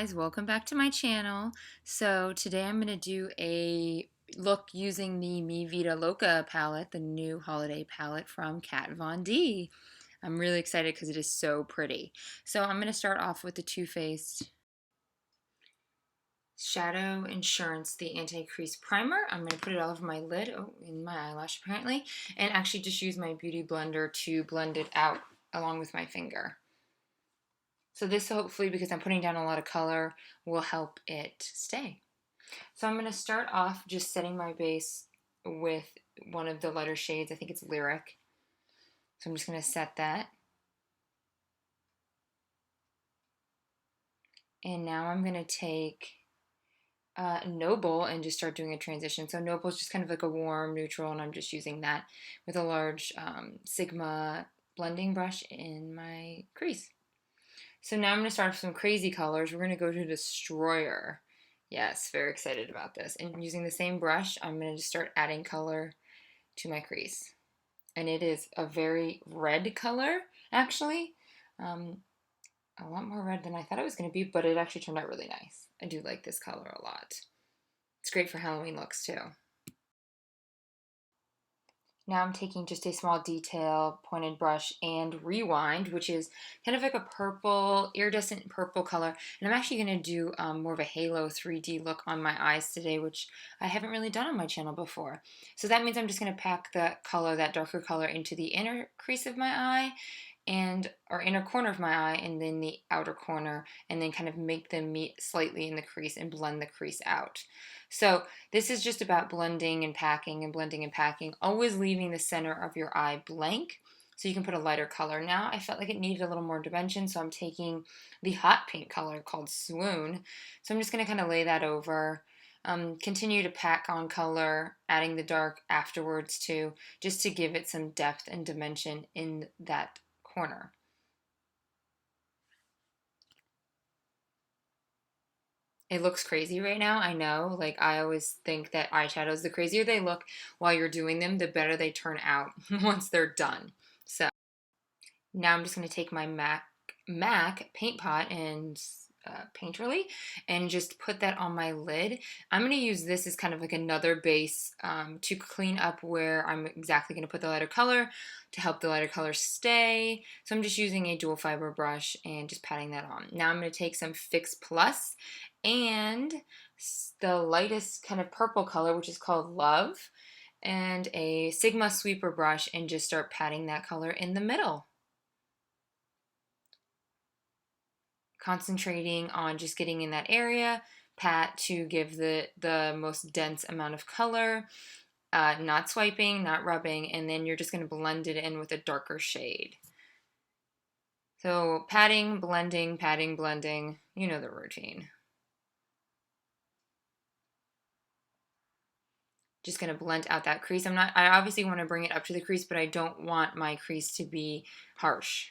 guys, welcome back to my channel. So today I'm going to do a look using the Mi Vida Loca palette, the new holiday palette from Kat Von D. I'm really excited because it is so pretty. So I'm going to start off with the Too Faced Shadow Insurance, the Anti-Crease Primer. I'm going to put it all over my lid, in my eyelash apparently, and actually just use my Beauty Blender to blend it out along with my finger. So this hopefully, because I'm putting down a lot of color, will help it stay. So I'm going to start off just setting my base with one of the lighter shades. I think it's Lyric. So I'm just going to set that. And now I'm going to take Noble and just start doing a transition. So Noble is just kind of like a warm neutral, and I'm just using that with a large Sigma blending brush in my crease. So now I'm going to start with some crazy colors. We're going to go to Destroyer. Yes, very excited about this. And using the same brush, I'm going to just start adding color to my crease. And it is a very red color, actually. A lot more red than I thought it was going to be, but it actually turned out really nice. I do like this color a lot. It's great for Halloween looks, too. Now I'm taking just a small detail pointed brush and Rewind, which is kind of like a purple, iridescent purple color. And I'm actually going to do more of a halo 3D look on my eyes today, which I haven't really done on my channel before. So that means I'm just going to pack that color, that darker color, into the inner crease of my eye, or inner corner of my eye, and then the outer corner, and then kind of make them meet slightly in the crease and blend the crease out. So this is just about blending and packing and blending and packing, always leaving the center of your eye blank so you can put a lighter color. Now I felt like it needed a little more dimension, so I'm taking the hot pink color called Swoon. So I'm just going to kind of lay that over. Continue to pack on color, adding the dark afterwards too, just to give it some depth and dimension in that corner. It looks crazy right now, I know. Like, I always think that eyeshadows, the crazier they look while you're doing them, the better they turn out once they're done. So now I'm just going to take my MAC paint pot and Painterly and just put that on my lid. I'm going to use this as kind of like another base to clean up where I'm exactly going to put the lighter color to help the lighter color stay. So I'm just using a dual fiber brush and just patting that on. Now I'm going to take some Fix Plus and the lightest kind of purple color, which is called Love, and a Sigma sweeper brush, and just start patting that color in the middle. Concentrating on just getting in that area, pat to give the most dense amount of color, not swiping, not rubbing, and then you're just going to blend it in with a darker shade. So patting, blending, you know the routine. Just going to blend out that crease. I obviously want to bring it up to the crease, but I don't want my crease to be harsh.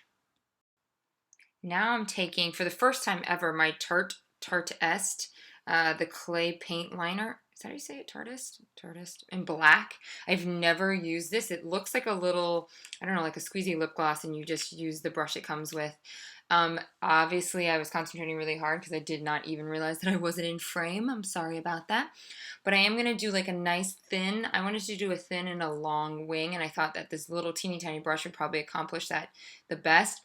Now I'm taking, for the first time ever, my Tarteist, the clay paint liner. Is that how you say it? Tarteist in black. I've never used this. It looks like a little, I don't know, like a squeezy lip gloss, and you just use the brush it comes with. Obviously, I was concentrating really hard because I did not even realize that I wasn't in frame. I'm sorry about that. But I am going to do like a nice thin. I wanted to do a thin and a long wing, and I thought that this little teeny tiny brush would probably accomplish that the best.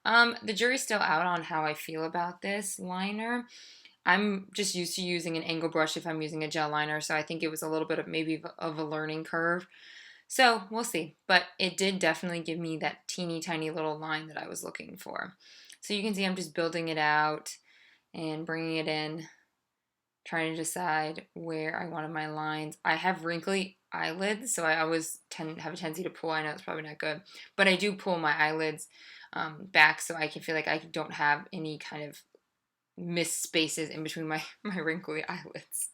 The jury's still out on how I feel about this liner. I'm just used to using an angle brush if I'm using a gel liner, so I think it was a little bit of maybe of a learning curve. So we'll see, but it did definitely give me that teeny tiny little line that I was looking for. So you can see I'm just building it out and bringing it in, trying to decide where I wanted my lines. I have wrinkly eyelids, so I always have a tendency to pull. I know it's probably not good, but I do pull my eyelids back so I can feel like I don't have any kind of missed spaces in between my wrinkly eyelids.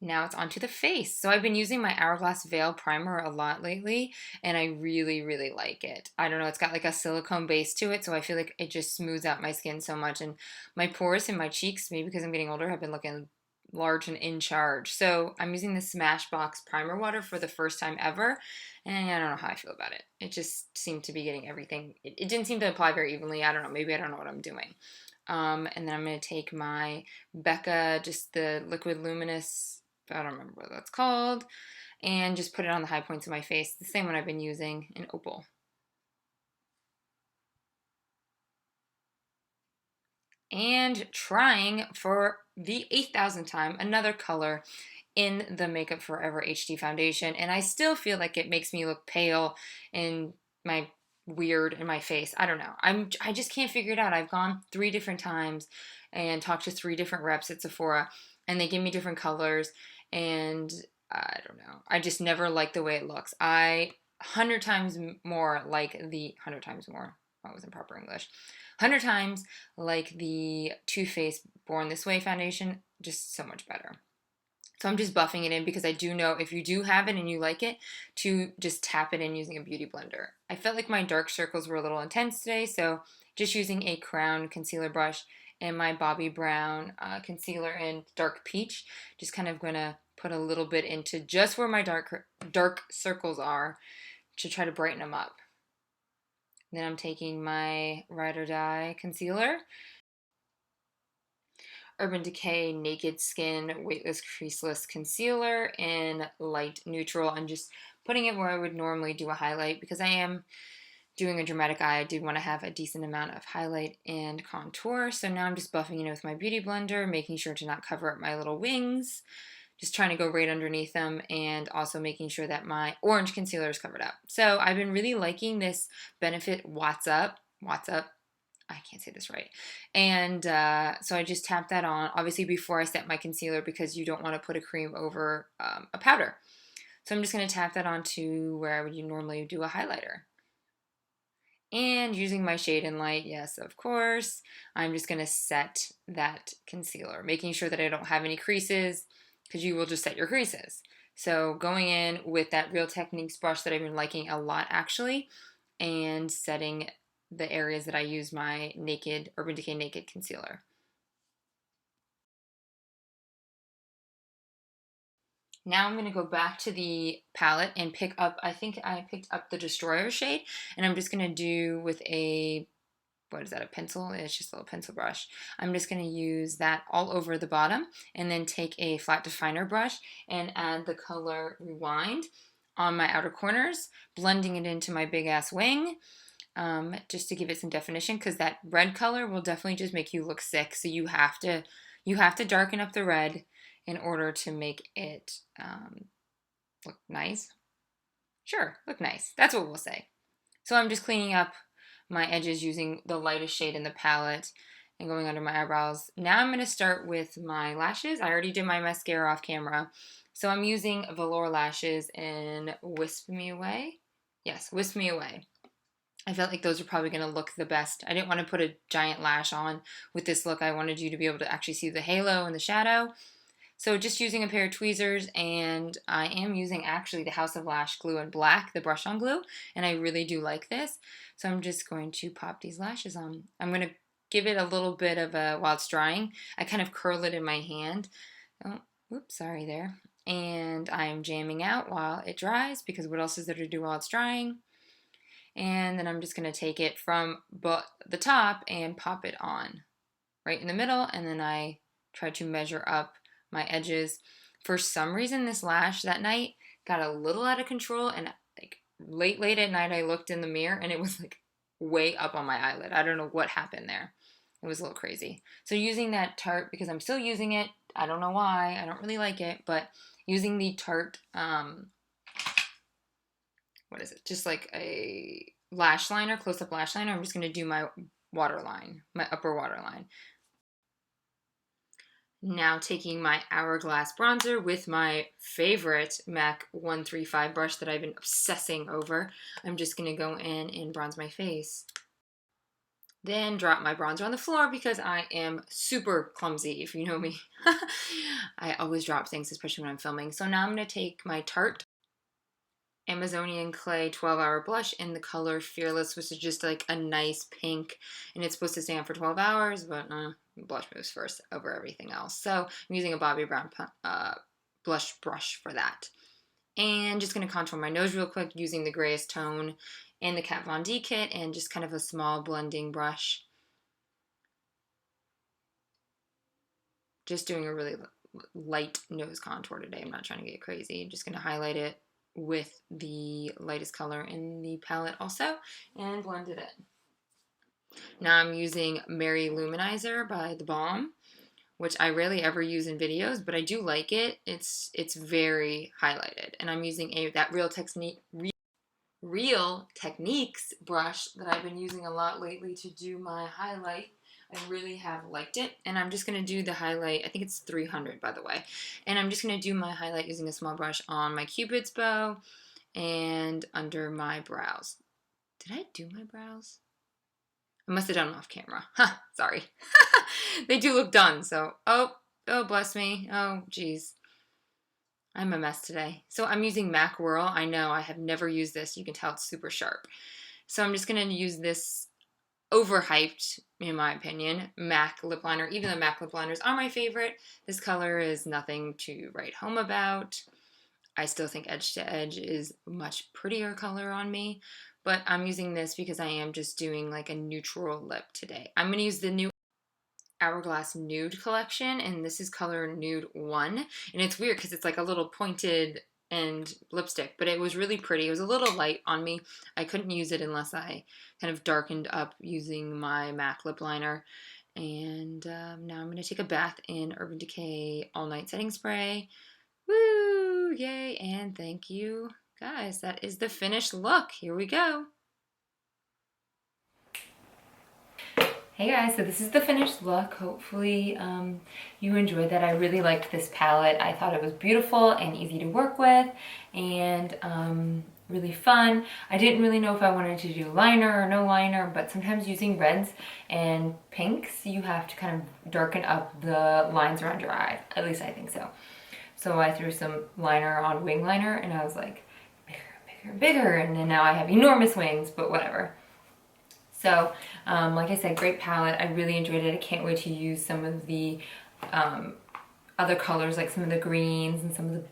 Now it's onto the face. So I've been using my Hourglass Veil Primer a lot lately, and I really, really like it. I don't know, it's got like a silicone base to it, so I feel like it just smooths out my skin so much. And my pores in my cheeks, maybe because I'm getting older, have been looking large and in charge. So I'm using the Smashbox primer water for the first time ever, and I don't know how I feel about it. It just seemed to be getting everything. It didn't seem to apply very evenly. I don't know. Maybe I don't know what I'm doing. And then I'm going to take my Becca, just the liquid luminous, I don't remember what that's called, and just put it on the high points of my face. The same one I've been using in Opal. And trying for the 8,000th time another color in the Makeup Forever HD foundation, and I still feel like it makes me look pale and my weird in my face. I don't know. I just can't figure it out. I've gone 3 different times and talked to 3 different reps at Sephora, and they give me different colors, and I don't know. I just never like the way it looks. 100 times more like the 100 times more. That was in proper English. 100 times like the Too Faced Born This Way foundation, just so much better. So I'm just buffing it in because I do know if you do have it and you like it, to just tap it in using a beauty blender. I felt like my dark circles were a little intense today, so just using a Crown concealer brush and my Bobbi Brown concealer in Dark Peach, just kind of going to put a little bit into just where my dark circles are to try to brighten them up. Then I'm taking my Ride or Die concealer, Urban Decay Naked Skin Weightless Creaseless Concealer in light neutral. I'm just putting it where I would normally do a highlight because I am doing a dramatic eye. I did want to have a decent amount of highlight and contour. So now I'm just buffing it with my beauty blender, making sure to not cover up my little wings. Just trying to go right underneath them, and also making sure that my orange concealer is covered up. So I've been really liking this Benefit What's Up. I can't say this right. And so I just tap that on, obviously before I set my concealer, because you don't want to put a cream over a powder. So I'm just going to tap that onto where I would normally do a highlighter. And using my Shade and Light, yes, of course, I'm just going to set that concealer, making sure that I don't have any creases, because you will just set your creases. So going in with that Real Techniques brush that I've been liking a lot actually, and setting the areas that I use my Urban Decay Naked Concealer. Now I'm going to go back to the palette and pick up, I think I picked up the Destroyer shade, and I'm just going to do with a, what is that, a pencil? It's just a little pencil brush. I'm just going to use that all over the bottom, and then take a flat definer brush and add the color Rewind on my outer corners, blending it into my big ass wing, just to give it some definition, because that red color will definitely just make you look sick. So you have to darken up the red in order to make it look nice. Sure, look nice. That's what we'll say. So I'm just cleaning up my edges using the lightest shade in the palette and going under my eyebrows. Now I'm going to start with my lashes. I already did my mascara off camera. So I'm using Velour lashes in Wisp Me Away. Yes, Wisp Me Away. I felt like those are probably going to look the best. I didn't want to put a giant lash on with this look. I wanted you to be able to actually see the halo and the shadow. So just using a pair of tweezers, and I am using actually the House of Lash glue in black, the brush on glue, and I really do like this. So I'm just going to pop these lashes on. I'm going to give it a little bit of a, while it's drying, I kind of curl it in my hand. Oh, whoops, sorry there. And I'm jamming out while it dries, because what else is there to do while it's drying? And then I'm just going to take it from the top and pop it on right in the middle, and then I try to measure up my edges. For some reason, this lash that night got a little out of control, and like late at night I looked in the mirror and it was like way up on my eyelid. I don't know what happened there. It was a little crazy. So using that Tarte, because I'm still using it, I don't know why, I don't really like it, but using the Tarte, what is it? Just like a lash liner, close-up lash liner. I'm just going to do my waterline, my upper waterline. Now taking my Hourglass bronzer with my favorite MAC 135 brush that I've been obsessing over, I'm just going to go in and bronze my face. Then drop my bronzer on the floor because I am super clumsy, if you know me. I always drop things, especially when I'm filming. So now I'm going to take my Tarte Amazonian Clay 12-hour blush in the color Fearless, which is just like a nice pink, and it's supposed to stay on for 12 hours, but blush moves first over everything else. So I'm using a Bobbi Brown blush brush for that. And just going to contour my nose real quick using the grayest tone in the Kat Von D kit and just kind of a small blending brush. Just doing a really light nose contour today. I'm not trying to get crazy. I'm just going to highlight it with the lightest color in the palette also and blend it in. Now I'm using Mary Luminizer by The Balm, which I rarely ever use in videos, but I do like it. It's very highlighted, and I'm using that Real Techniques brush that I've been using a lot lately to do my highlight. I really have liked it, and I'm just going to do the highlight. I think it's 300, by the way, and I'm just going to do my highlight using a small brush on my Cupid's bow and under my brows. Did I do my brows? I must have done them off camera. Sorry. They do look done, so, oh, bless me. Oh, geez. I'm a mess today. So I'm using MAC Whirl. I know, I have never used this. You can tell it's super sharp. So I'm just going to use this overhyped, in my opinion, MAC lip liner. Even though MAC lip liners are my favorite, this color is nothing to write home about. I still think Edge to Edge is a much prettier color on me, but I'm using this because I am just doing like a neutral lip today. I'm going to use the new Hourglass Nude collection, and this is color Nude 1, and it's weird because it's like a little pointed and lipstick, but it was really pretty. It was a little light on me. I couldn't use it unless I kind of darkened up using my MAC lip liner. And now I'm going to take a bath in Urban Decay All Night Setting Spray. Woo! Yay! And thank you, guys. That is the finished look. Here we go. Hey guys, so this is the finished look. Hopefully you enjoyed that. I really liked this palette. I thought it was beautiful and easy to work with and really fun. I didn't really know if I wanted to do liner or no liner, but sometimes using reds and pinks, you have to kind of darken up the lines around your eye. At least I think so. So I threw some liner on wing liner and I was like, bigger, bigger, bigger, and then now I have enormous wings, but whatever. So, like I said, great palette. I really enjoyed it. I can't wait to use some of the other colors, like some of the greens and some of the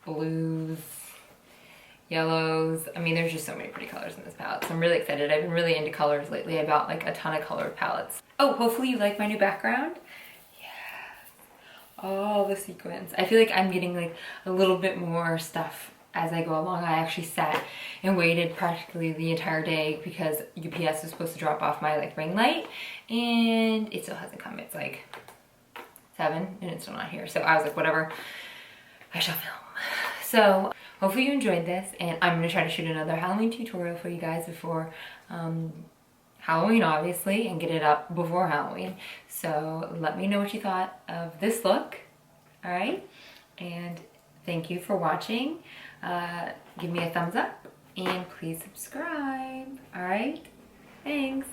blues, yellows. I mean, there's just so many pretty colors in this palette. So I'm really excited. I've been really into colors lately. I bought like a ton of colored palettes. Oh, hopefully you like my new background. Yeah. All the sequins. I feel like I'm getting like a little bit more stuff as I go along. I actually sat and waited practically the entire day because UPS was supposed to drop off my like ring light and it still hasn't come. It's like 7 and it's still not here. So I was like, whatever, I shall film. So hopefully you enjoyed this, and I'm going to try to shoot another Halloween tutorial for you guys before Halloween, obviously, and get it up before Halloween. So let me know what you thought of this look. All right, and thank you for watching. Give me a thumbs up and please subscribe. All right, thanks.